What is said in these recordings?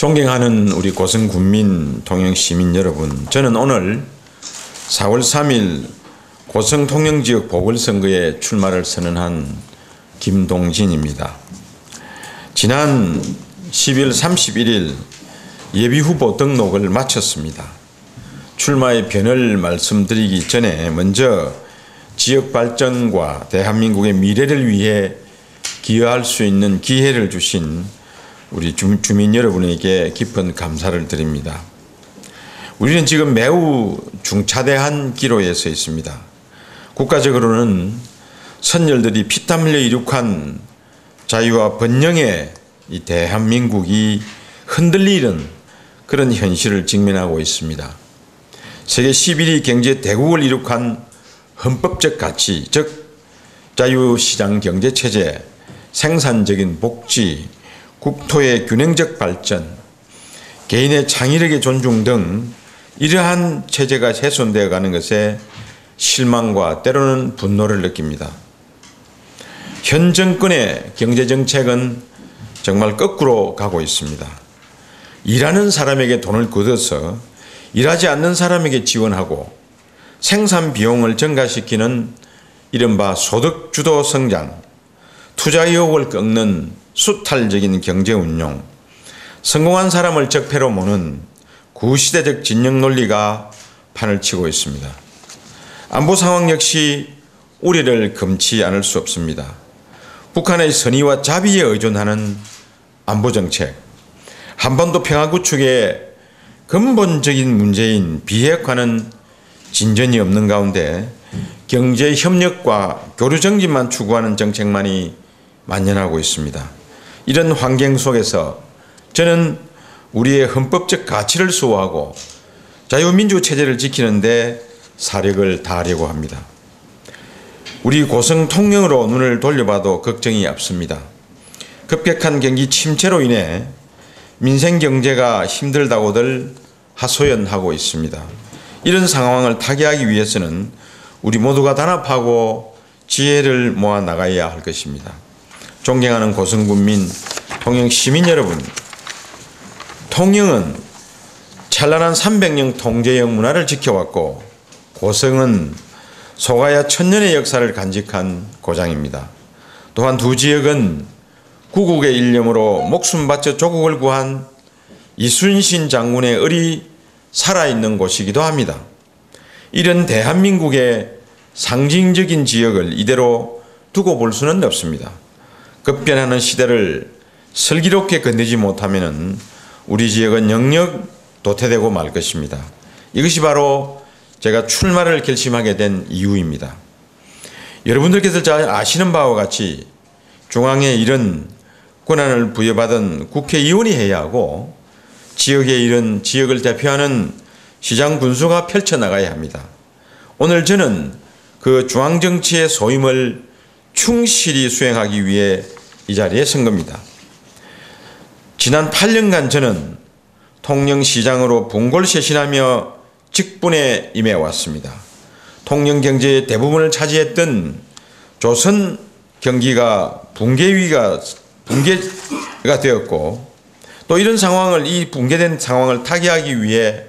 존경하는 우리 고성 군민, 통영 시민 여러분, 저는 오늘 4월 3일 고성 통영지역 보궐선거에 출마를 선언한 김동진입니다. 지난 12월 31일 예비후보 등록을 마쳤습니다. 출마의 변을 말씀드리기 전에 먼저 지역 발전과 대한민국의 미래를 위해 기여할 수 있는 기회를 주신 우리 주민 여러분에게 깊은 감사를 드립니다. 우리는 지금 매우 중차대한 기로에 서 있습니다. 국가적으로는 선열들이 피땀 흘려 이룩한 자유와 번영의 이 대한민국이 흔들리는 그런 현실을 직면하고 있습니다. 세계 11위 경제 대국을 이룩한 헌법적 가치, 즉 자유시장 경제체제, 생산적인 복지, 국토의 균형적 발전, 개인의 창의력의 존중 등 이러한 체제가 훼손되어 가는 것에 실망과 때로는 분노를 느낍니다. 현 정권의 경제정책은 정말 거꾸로 가고 있습니다. 일하는 사람에게 돈을 걷어서 일하지 않는 사람에게 지원하고 생산 비용을 증가시키는 이른바 소득주도 성장, 투자 의욕을 꺾는 수탈적인 경제 운용, 성공한 사람을 적폐로 모는 구시대적 진영 논리가 판을 치고 있습니다. 안보 상황 역시 우려를 금치 않을 수 없습니다. 북한의 선의와 자비에 의존하는 안보 정책, 한반도 평화 구축의 근본적인 문제인 비핵화는 진전이 없는 가운데 경제 협력과 교류 정진만 추구하는 정책만이 만연하고 있습니다. 이런 환경 속에서 저는 우리의 헌법적 가치를 수호하고 자유민주 체제를 지키는 데 사력을 다하려고 합니다. 우리 고성 통영으로 눈을 돌려봐도 걱정이 앞섭니다. 급격한 경기 침체로 인해 민생 경제가 힘들다고들 하소연하고 있습니다. 이런 상황을 타개하기 위해서는 우리 모두가 단합하고 지혜를 모아 나가야 할 것입니다. 존경하는 고성군민, 통영 시민 여러분, 통영은 찬란한 300년 통제역 문화를 지켜왔고 고성은 소가야 천년의 역사를 간직한 고장입니다. 또한 두 지역은 구국의 일념으로 목숨 바쳐 조국을 구한 이순신 장군의 을이 살아있는 곳이기도 합니다. 이런 대한민국의 상징적인 지역을 이대로 두고 볼 수는 없습니다. 급변하는 시대를 슬기롭게 건드지 못하면 우리 지역은 영영 도태되고 말 것입니다. 이것이 바로 제가 출마를 결심하게 된 이유입니다. 여러분들께서 잘 아시는 바와 같이 중앙의 일은 권한을 부여받은 국회의원이 해야 하고 지역의 일은 지역을 대표하는 시장 군수가 펼쳐나가야 합니다. 오늘 저는 그 중앙정치의 소임을 충실히 수행하기 위해 이 자리에 선 겁니다. 지난 8년간 저는 통영시장으로 분골쇄신하며 직분에 임해왔습니다. 통영 경제의 대부분을 차지했던 조선 경기가 붕괴가 되었고 또 이런 상황을, 이 붕괴된 상황을 타개하기 위해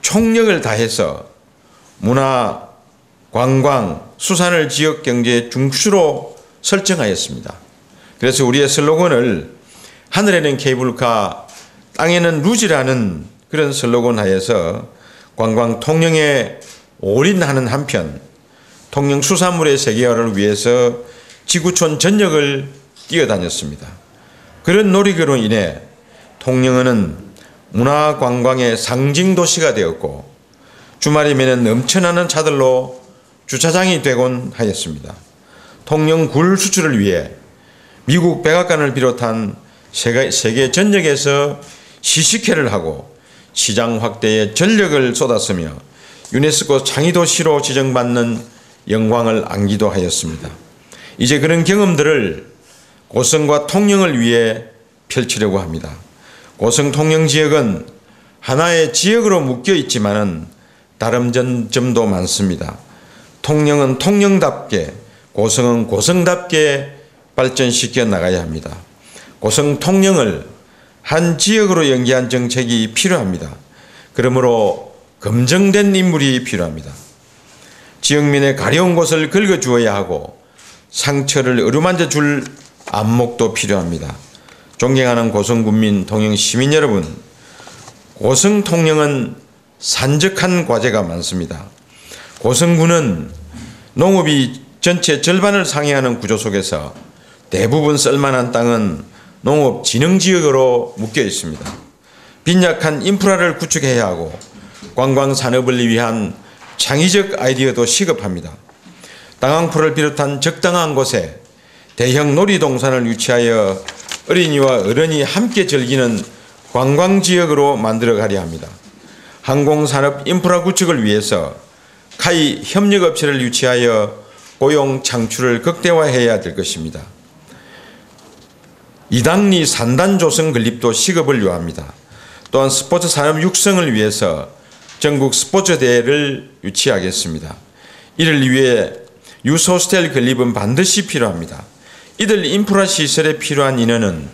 총력을 다해서 문화, 관광, 수산을 지역 경제의 중추로 설정하였습니다. 그래서 우리의 슬로건을 하늘에는 케이블카, 땅에는 루지라는 그런 슬로건 하에서 관광 통영에 올인하는 한편 통영 수산물의 세계화를 위해서 지구촌 전역을 뛰어다녔습니다. 그런 노력으로 인해 통영은 문화 관광의 상징 도시가 되었고 주말이면 넘쳐나는 차들로 주차장이 되곤 하였습니다. 통영 굴 수출을 위해 미국 백악관을 비롯한 세계 전역에서 시식회를 하고 시장 확대에 전력을 쏟았으며 유네스코 창의도시로 지정받는 영광을 안기도 하였습니다. 이제 그런 경험들을 고성과 통영을 위해 펼치려고 합니다. 고성 통영 지역은 하나의 지역으로 묶여 있지만은 다른 점도 많습니다. 통영은 통영답게, 고성은 고성답게 발전시켜 나가야 합니다. 고성 통영을 한 지역으로 연계한 정책이 필요합니다. 그러므로 검증된 인물이 필요합니다. 지역민의 가려운 곳을 긁어주어야 하고 상처를 어루만져 줄 안목도 필요합니다. 존경하는 고성군민 통영 시민 여러분, 고성 통영은 산적한 과제가 많습니다. 고성군은 농업이 전체 절반을 상회하는 구조 속에서 대부분 쓸만한 땅은 농업진흥지역으로 묶여 있습니다. 빈약한 인프라를 구축해야 하고 관광산업을 위한 창의적 아이디어도 시급합니다. 땅항포를 비롯한 적당한 곳에 대형 놀이동산을 유치하여 어린이와 어른이 함께 즐기는 관광지역으로 만들어가려 합니다. 항공산업 인프라 구축을 위해서 카이 협력업체를 유치하여 고용 창출을 극대화해야 될 것입니다. 2단리 산단 조성 건립도 시급을 요합니다. 또한 스포츠 산업 육성을 위해서 전국 스포츠 대회를 유치하겠습니다. 이를 위해 유소스텔 건립은 반드시 필요합니다. 이들 인프라 시설에 필요한 인원은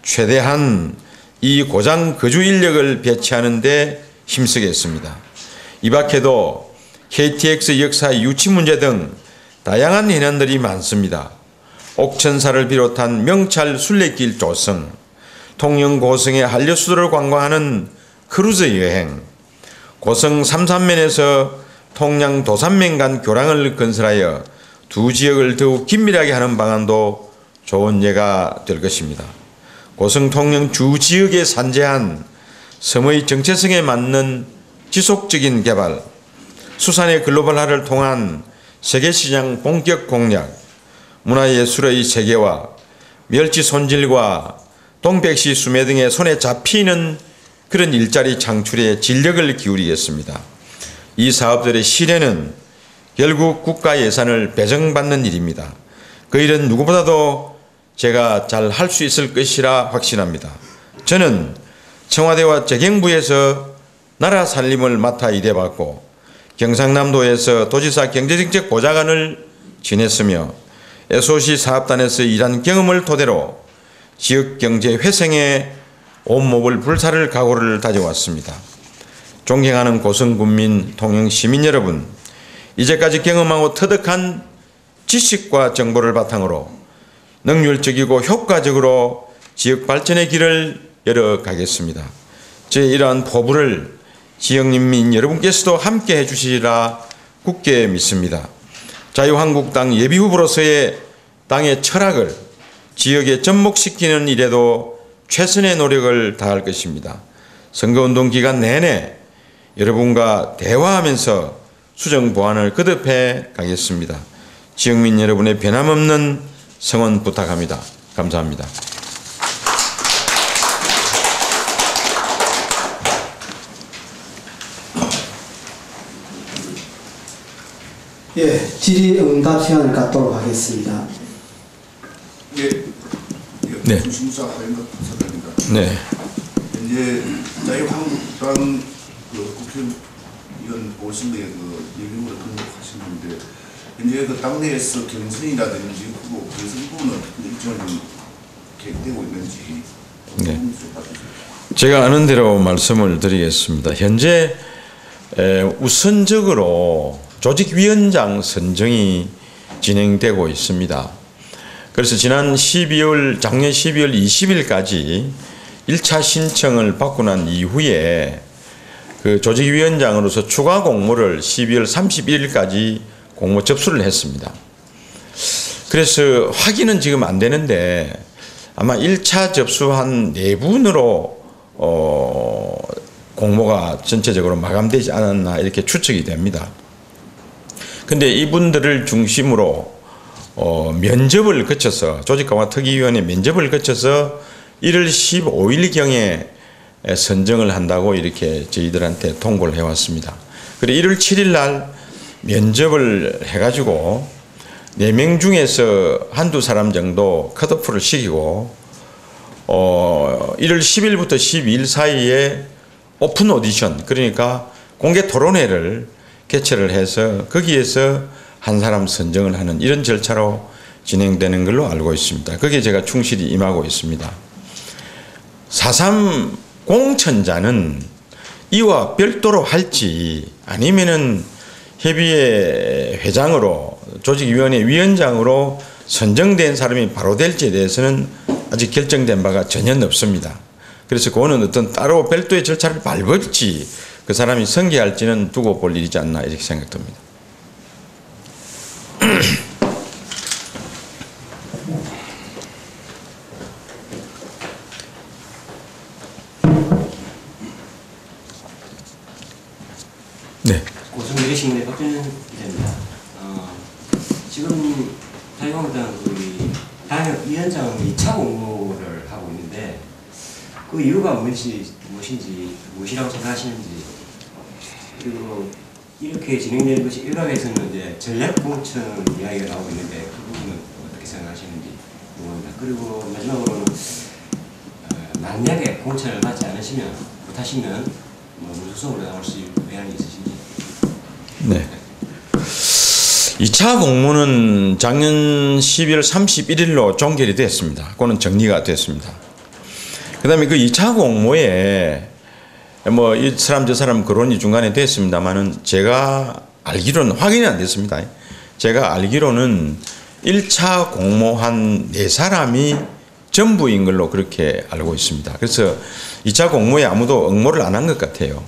최대한 이 고장 거주 인력을 배치하는 데 힘쓰겠습니다. 이 밖에도 KTX 역사 유치 문제 등 다양한 해난들이 많습니다. 옥천사를 비롯한 명찰 순례길 조성, 통영 고성의 한려수도를 관광하는 크루즈 여행, 고성 삼산면에서 통영 도산면 간 교량을 건설하여 두 지역을 더욱 긴밀하게 하는 방안도 좋은 예가 될 것입니다. 고성 통영 주 지역에 산재한 섬의 정체성에 맞는 지속적인 개발, 수산의 글로벌화를 통한 세계시장 본격 공략, 문화예술의 세계화, 멸치 손질과 동백시 수매 등의 손에 잡히는 그런 일자리 창출에 진력을 기울이겠습니다. 이 사업들의 실현은 결국 국가 예산을 배정받는 일입니다. 그 일은 누구보다도 제가 잘 할 수 있을 것이라 확신합니다. 저는 청와대와 재경부에서 나라 살림을 맡아 일해봤고 경상남도에서 도지사 경제정책 보좌관을 지냈으며 SOC 사업단에서 일한 경험을 토대로 지역경제 회생에 온몸을 불사를 각오를 다져왔습니다. 존경하는 고성군민 통영시민 여러분, 이제까지 경험하고 터득한 지식과 정보를 바탕으로 능률적이고 효과적으로 지역 발전의 길을 열어가겠습니다. 제 이러한 포부를 지역민민 여러분께서도 함께 해주시리라 굳게 믿습니다. 자유한국당 예비후보로서의 당의 철학을 지역에 접목시키는 일에도 최선의 노력을 다할 것입니다. 선거운동 기간 내내 여러분과 대화하면서 수정 보완을 거듭해 가겠습니다. 지역민 여러분의 변함없는 성원 부탁합니다. 감사합니다. 예, 질의응답 시간을 갖도록 하겠습니다. 예, 네. 중심사 화연덕 사장입니다. 네. 이제 자유한국당 그 국회의원 보신데 그 예비후보를 등록하시는데 이제 그 당내에서 경선이라든지 후보 경선 부분은 일정을 좀 계획되고 있는지 네. 제가 아는 대로 말씀을 드리겠습니다. 현재 우선적으로 조직위원장 선정이 진행되고 있습니다. 그래서 작년 12월 20일까지 1차 신청을 받고 난 이후에 그 조직위원장으로서 추가 공모를 12월 31일까지 공모 접수를 했습니다. 그래서 확인은 지금 안 되는데 아마 1차 접수한 4분으로 공모가 전체적으로 마감되지 않았나 이렇게 추측이 됩니다. 근데 이분들을 중심으로 면접을 거쳐서 조직강화 특위위원회 면접을 거쳐서 1월 15일경에 선정을 한다고 이렇게 저희들한테 통보를 해왔습니다. 그리고 1월 7일 날 면접을 해가지고 4명 중에서 한두 사람 정도 컷오프를 시키고 1월 10일부터 12일 사이에 오픈 오디션, 그러니까 공개 토론회를 개최를 해서 거기에서 한 사람 선정을 하는 이런 절차로 진행되는 걸로 알고 있습니다. 거기에 제가 충실히 임하고 있습니다. 4.3 공천자는 이와 별도로 할지 아니면은 협의회 회장으로 조직위원회 위원장으로 선정된 사람이 바로 될지에 대해서는 아직 결정된 바가 전혀 없습니다. 그래서 그거는 어떤 따로 별도의 절차를 밟을지 그 사람이 승계할지는 두고 볼 일이지 않나 이렇게 생각됩니다. 네. 고성내리신의 박준현 기자입니다. 지금 자유한국당 당협위원장 2차 공모를 하고 있는데 그 이유가 무엇이라고 생각하시는지, 그리고 이렇게 진행되는 것이 일각에서는 이제 전략 공천 이야기가 나오고 있는데 그 부분은 어떻게 생각하시는지 궁금합니다. 그리고 마지막으로는 만약에 공천을 받지 않으시면 못하시면 무소속으로 나올 수 있는 의향이 있으신지. 네. 2차 공모는 작년 12월 31일로 종결이 됐습니다. 그거는 정리가 됐습니다. 그 다음에 그 2차 공모에 뭐 이 사람 저 사람 거론이 중간에 됐습니다만은 제가 알기로는 확인이 안 됐습니다. 제가 알기로는 1차 공모한 4사람이 전부인 걸로 그렇게 알고 있습니다. 그래서 2차 공모에 아무도 응모를 안 한 것 같아요.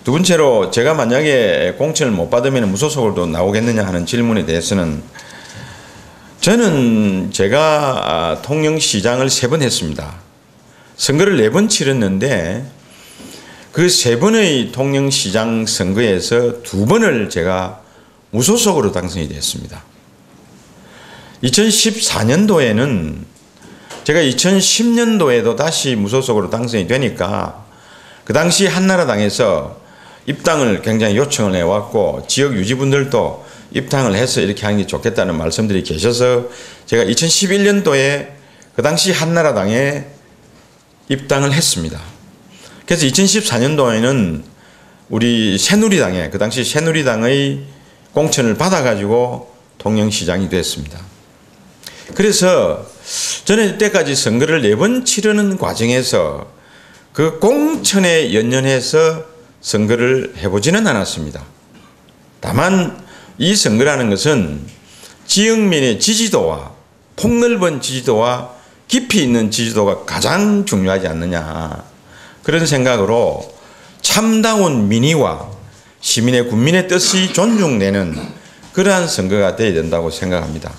두 번째로 제가 만약에 공천을 못 받으면 무소속으로도 나오겠느냐 하는 질문에 대해서는 저는 제가 통영시장을 3번 했습니다. 선거를 4번 치렀는데 그 3번의 통영시장 선거에서 2번을 제가 무소속으로 당선이 됐습니다. 2014년도에는 제가 2010년도에도 다시 무소속으로 당선이 되니까 그 당시 한나라당에서 입당을 굉장히 요청을 해왔고 지역 유지분들도 입당을 해서 이렇게 하는 게 좋겠다는 말씀들이 계셔서 제가 2011년도에 그 당시 한나라당에 입당을 했습니다. 그래서 2014년도에는 우리 새누리당에 그 당시 새누리당의 공천을 받아가지고 통영시장이 됐습니다. 그래서 저는 이때까지 선거를 4번 치르는 과정에서 그 공천에 연연해서 선거를 해보지는 않았습니다. 다만 이 선거라는 것은 지역민의 지지도와 폭넓은 지지도와 깊이 있는 지지도가 가장 중요하지 않느냐, 그런 생각으로 참다운 민의와 시민의 국민의 뜻이 존중되는 그러한 선거가 되어야 된다고 생각합니다.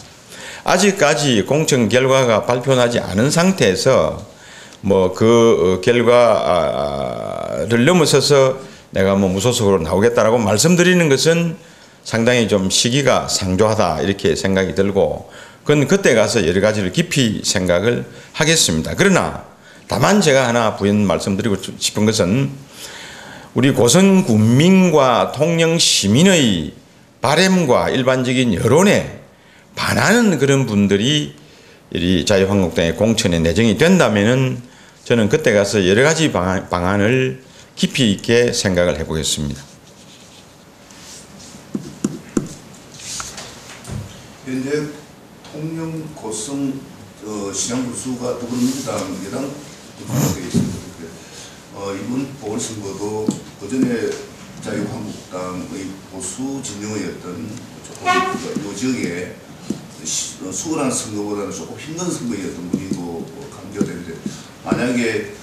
아직까지 공천 결과가 발표나지 않은 상태에서 뭐 그 결과를 넘어서서 내가 뭐 무소속으로 나오겠다라고 말씀드리는 것은 상당히 좀 시기가 상조하다 이렇게 생각이 들고, 그건 그때 가서 여러 가지를 깊이 생각을 하겠습니다. 그러나 다만 제가 하나 부연 말씀드리고 싶은 것은 우리 고성 군민과 통영 시민의 바람과 일반적인 여론에 반하는 그런 분들이 이 자유한국당의 공천에 내정이 된다면은 저는 그때 가서 여러 가지 방안을 깊이 있게 생각을 해보겠습니다. 현재 통영 고성 시장 부수가 더불어민주당 여당 부수가 되어 있습니다. 이번 보궐선거도 그전에 자유한국당의 보수 진영의 어떤 조금 요 지역에 수월한 선거보다는 조금 힘든 선거였던 분위기도 감지가 되는데, 만약에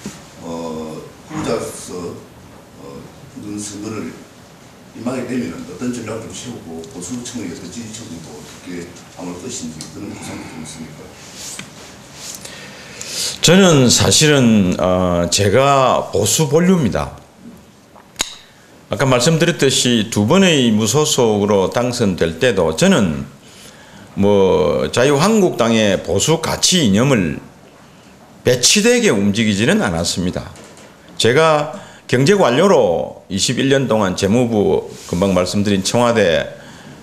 후보자로서 이런 선거를 임하게 되면 어떤 전략을 좀 세우고 보수층의 어떤 지지층도 어떻게 아무럴 것인지 그런 구상도 좀 있습니까? 저는 사실은 제가 보수 본류입니다. 아까 말씀드렸듯이 2번의 무소속으로 당선될 때도 저는 뭐 자유한국당의 보수 가치 이념을 배치되게 움직이지는 않았습니다. 제가 경제관료로 21년 동안 재무부, 금방 말씀드린 청와대,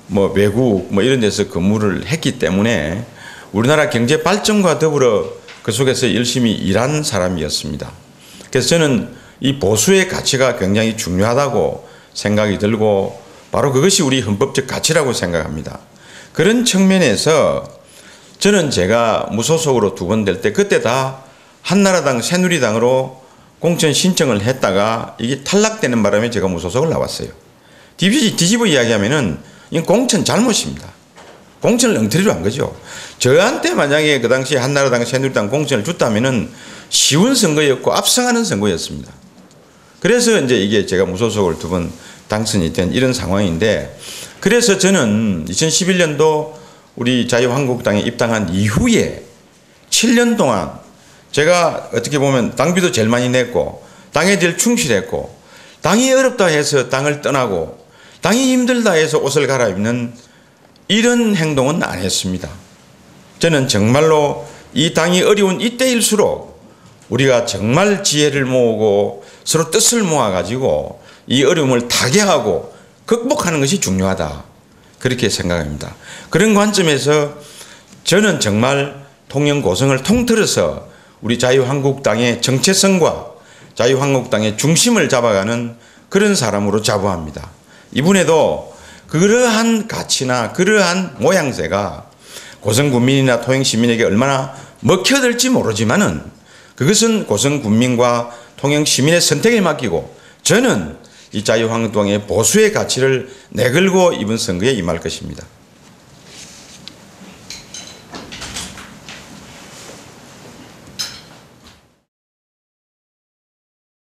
뭐 외국 뭐 이런 데서 근무를 했기 때문에 우리나라 경제 발전과 더불어 그 속에서 열심히 일한 사람이었습니다. 그래서 저는 이 보수의 가치가 굉장히 중요하다고 생각이 들고 바로 그것이 우리 헌법적 가치라고 생각합니다. 그런 측면에서 저는 제가 무소속으로 2번 될 때 그때 다 한나라당, 새누리당으로 공천 신청을 했다가 이게 탈락되는 바람에 제가 무소속을 나왔어요. 뒤집어 이야기하면은 이건 공천 잘못입니다. 공천을 엉터리로 한 거죠. 저한테 만약에 그 당시에 한나라당, 새누리당 공천을 줬다면은 쉬운 선거였고 압승하는 선거였습니다. 그래서 이제 이게 제가 무소속을 2번 당선이 된 이런 상황인데, 그래서 저는 2011년도 우리 자유한국당에 입당한 이후에 7년 동안 제가 어떻게 보면 당비도 제일 많이 냈고 당에 제일 충실했고, 당이 어렵다 해서 당을 떠나고 당이 힘들다 해서 옷을 갈아입는 이런 행동은 안 했습니다. 저는 정말로 이 당이 어려운 이때일수록 우리가 정말 지혜를 모으고 서로 뜻을 모아가지고 이 어려움을 타개하고 극복하는 것이 중요하다, 그렇게 생각합니다. 그런 관점에서 저는 정말 통영고성을 통틀어서 우리 자유한국당의 정체성과 자유한국당의 중심을 잡아가는 그런 사람으로 자부합니다. 이분에도 그러한 가치나 그러한 모양새가 고성군민이나 통영시민에게 얼마나 먹혀들지 모르지만은 그것은 고성군민과 통영시민의 선택에 맡기고 저는 이 자유한국당의 보수의 가치를 내걸고 이번 선거에 임할 것입니다.